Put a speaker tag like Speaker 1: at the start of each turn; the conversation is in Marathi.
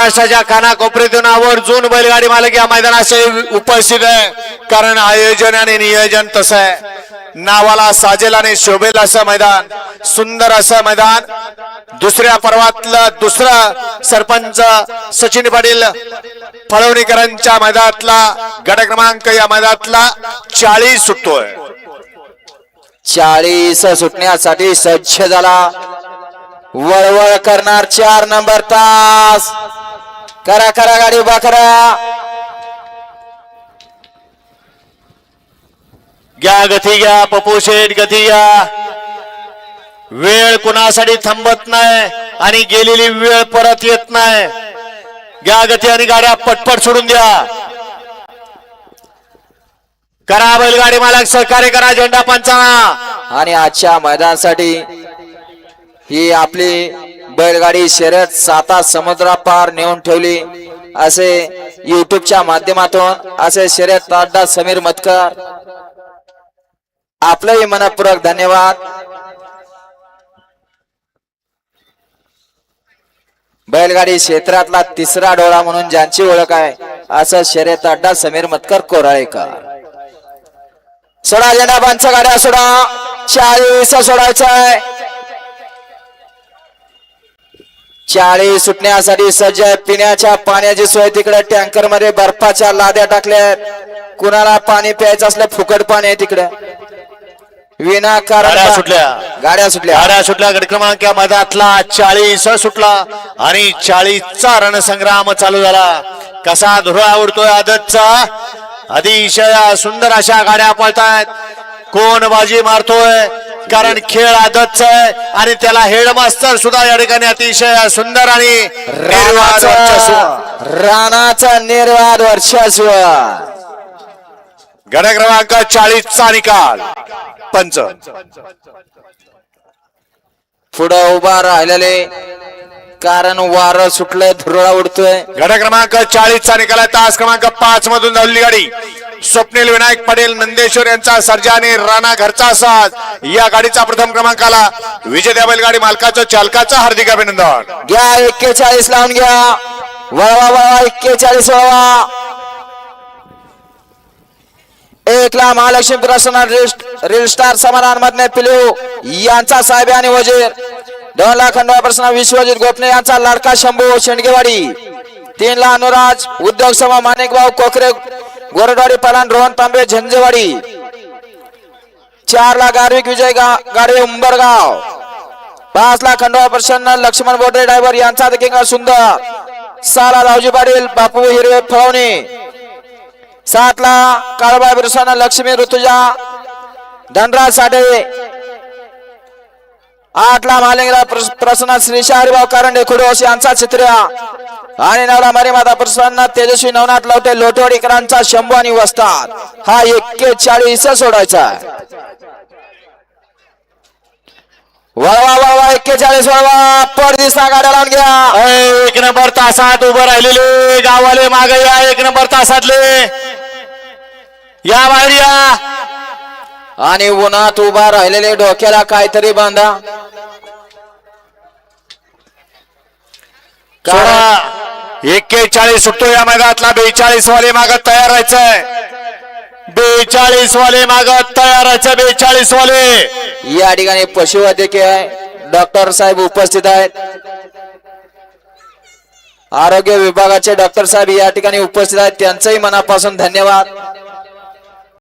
Speaker 1: महाराष्ट्राच्या कानाकोपऱ्यातून आवर्जून बैलगाडी मालक या मैदानाशी उपस्थित आहे. कारण आयोजन आणि नियोजन तसं आहे. नावाला साजेल आणि शोभेल असं मैदान, सुंदर असं मैदान. दुसऱ्या पर्वातलं दुसरं सरपंच सचिन पाटील फळवणीकरांच्या मैदानातला गट क्रमांक या मैदानातला 40 सुटतोय.
Speaker 2: 40 सुटण्यासाठी सज्ज झाला. वळवळ करणार 4 नंबर तास. करा करा गाडी उभा करा.
Speaker 1: घ्या गती घ्या पप्पू शेठ, गती घ्या. वेळ कुणासाठी थांबत नाही आणि गेलेली वेळ परत येत नाही. घ्या गती आणि गाड्या पटपट सोडून द्या. करा बैलगाडी मालक सहकार्य करा झेंडा पंचांना.
Speaker 2: आणि आजच्या मैदानासाठी ही आपली बैलगाडी शर्यत 7 समुद्रापार नेऊन ठेवली. असे युट्यूबच्या माध्यमातून असे शर्यत अड्डा समीर मतकर, आपलंही मनपूर्वक धन्यवाद. बैलगाडी क्षेत्रातला तिसरा डोळा म्हणून ज्यांची ओळख आहे असं शर्यत अड्डा समीर मतकर कोराळेकर. सोडा झेंडा पंच, गाड्या सोडा. 40 सोडायचं आहे. 40 सुटण्यासाठी सज्ज आहे. पिण्याच्या पाण्याची सोय तिकडे टँकर मध्ये बर्फाच्या लाद्या टाकल्यात. कुणाला पाणी प्यायचं असलं फुकट पाणी आहे तिकडे. विनाकारण
Speaker 1: गाड्या सुटल्या. गाड्या सुटल्या. गट क्रमांक या मैदानातला 40 सुटला आणि 40चा रणसंग्राम चालू झाला. कसा धुरा उडतोय आदतचा. अतिशय सुंदर अशा गाड्या पळतायत. कोण बाजी मारतोय, कारण खेळ आदतचा आहे आणि त्याला हेडमास्टर सुद्धा या ठिकाणी अतिशय सुंदर आणि
Speaker 2: राणाचा निर्वाद वर्चस्व.
Speaker 1: गट क्रमांक 40चा निकाल पंच.
Speaker 2: पुढं उभा राहिलेले कारण वारं सुटलंय, धुरळा उडतोय.
Speaker 1: गट क्रमांक 40चा निकाल. तास क्रमांक 5 मधून धावलेली गाडी स्वप्नील विनायक पटेल नंदेश्वर यांचा सर्जा आणि राणा घरचा साथ. या गाडीचा प्रथम क्रमांकाला विजेत्या बैलगाडी मालकाचं चालकाचं हार्दिक अभिनंदन.
Speaker 2: घ्या 41 लावून घ्या. वळवा वळवा 41 वळवा. 1 ला महालक्ष्मी प्रसन्न रील स्टार समाधान मधने पिलू यांचा साहेब आणि वजीर. 2 ला खंडवा प्रसन्न विश्वजित गोपने यांचा लाडका शंभू शेंडगेवाडी. 3 ला अनुराज उद्योग सभा माणिकभाऊ कोकरे गोरडवाडी पलान रोहन तांबे झंजेवाडी. 4 ला गार्विक विजय गाडे उंबरगाव. 5 ला खंडवा प्रसन्न लक्ष्मण बोडे ड्रायव्हर यांचा देखील सुंदर. 6 ला रावजी पाटील बापू हिरवे फळवणी. 7 ला काळबाई प्रसन्न लक्ष्मी ऋतुजा धनराज साठे. 8 ला मालिंगरा प्रसन्न श्री हरिभाऊ कारंडे खुडोस यांचा चित्र्या. आणि 9 ला मरीमाता प्रसन्न तेजस्वी नवनाथ लवटे लोटवाडीकरांचा शंभू आणि वस्ताद. हा 41 सोडायचा. वळवा वळवा 41 वळवा. पडदिसा गाड्या लावून घ्या.
Speaker 1: 1 नंबर तासात उभं राहिलेले गावाले मागे या. 1 नंबर तासातले या बाहेर या.
Speaker 2: आणि उन्हात उभा राहिलेले डोक्याला काहीतरी बांधा.
Speaker 1: सोडा. 41 सुटतो या मैदानातला. 42 वाले मागत तयार राहायचंय. 42 वाले मागत तयार राहायचं. 42 वाले.
Speaker 2: या ठिकाणी पशुवैद्यकीय डॉक्टर साहेब उपस्थित आहेत. आरोग्य विभागाचे डॉक्टर साहेब या ठिकाणी उपस्थित आहेत. त्यांचंही मनापासून धन्यवाद.